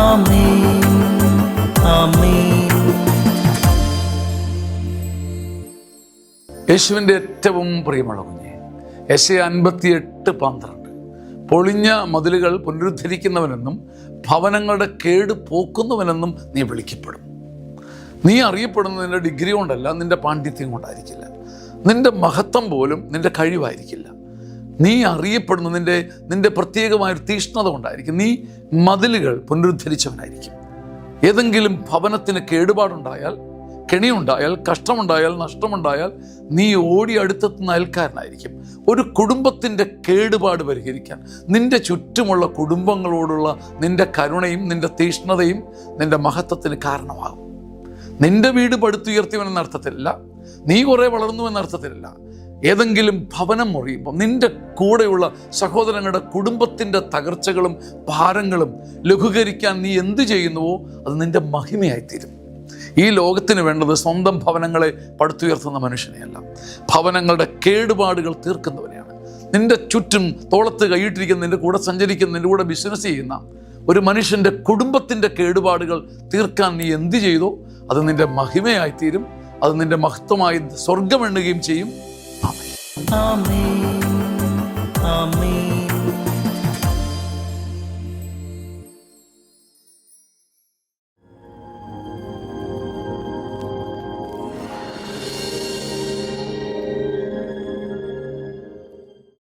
ആമേൻ, ആമേൻ. യേശുവിൻ്റെ ഏറ്റവും പ്രിയമുള്ള കുഞ്ഞെ, യെശയ്യാ 58:12 പൊളിഞ്ഞ മതിലുകൾ പുനരുദ്ധരിക്കുന്നവനെന്നും ഭവനങ്ങളുടെ കേട് പോക്കുന്നവനെന്നും നീ വിളിക്കപ്പെടും. നീ അറിയപ്പെടുന്നത് നിന്റെ ഡിഗ്രി കൊണ്ടല്ല, നിന്റെ പാണ്ഡിത്യം കൊണ്ടായിരിക്കില്ല, നിന്റെ മഹത്വം പോലും നിന്റെ കഴിവായിരിക്കില്ല. നീ അറിയപ്പെടുന്നത് നിന്റെ പ്രത്യേകമായൊരു തീഷ്ണത കൊണ്ടായിരിക്കും. നീ മതിലുകൾ പുനരുദ്ധരിച്ചവനായിരിക്കും. ഏതെങ്കിലും ഭവനത്തിന് കേടുപാടുണ്ടായാൽ, കെണിയുണ്ടായാൽ, കഷ്ടമുണ്ടായാൽ, നഷ്ടമുണ്ടായാൽ നീ ഓടി അടുത്തെത്തുന്ന അയൽക്കാരനായിരിക്കും. ഒരു കുടുംബത്തിൻ്റെ കേടുപാട് പരിഹരിക്കാൻ നിന്റെ ചുറ്റുമുള്ള കുടുംബങ്ങളോടുള്ള നിന്റെ കരുണയും നിന്റെ തീഷ്ണതയും നിന്റെ മഹത്വത്തിന് കാരണമാകും. നിന്റെ വീട് പടുത്തുയർത്തിയവനെന്ന അർത്ഥത്തിലല്ല, നീ കുറേ വളർന്നു എന്ന അർത്ഥത്തിലല്ല. ഏതെങ്കിലും ഭവനം മുറിയുമ്പോൾ നിന്റെ കൂടെയുള്ള സഹോദരങ്ങളുടെ കുടുംബത്തിൻ്റെ തകർച്ചകളും ഭാരങ്ങളും ലഘൂകരിക്കാൻ നീ എന്ത് ചെയ്യുന്നുവോ അത് നിന്റെ മഹിമയായിത്തീരും. ഈ ലോകത്തിന് വേണ്ടത് സ്വന്തം ഭവനങ്ങളെ പടുത്തുയർത്തുന്ന മനുഷ്യനെയല്ല, ഭവനങ്ങളുടെ കേടുപാടുകൾ തീർക്കുന്നവനെയാണ്. നിന്റെ ചുറ്റും തോളത്ത് കൈയിട്ടിരിക്കുന്ന, നിന്റെ കൂടെ സഞ്ചരിക്കുന്ന, നിന്റെ കൂടെ ബിസിനസ് ചെയ്യുന്ന ഒരു മനുഷ്യൻ്റെ കുടുംബത്തിൻ്റെ കേടുപാടുകൾ തീർക്കാൻ നീ എന്ത് ചെയ്തോ അത് നിന്റെ മഹിമയായിത്തീരും. അത് നിന്റെ മഹത്വമായി സ്വർഗം എണ്ണുകയും ചെയ്യും. ആമേൻ, ആമേൻ.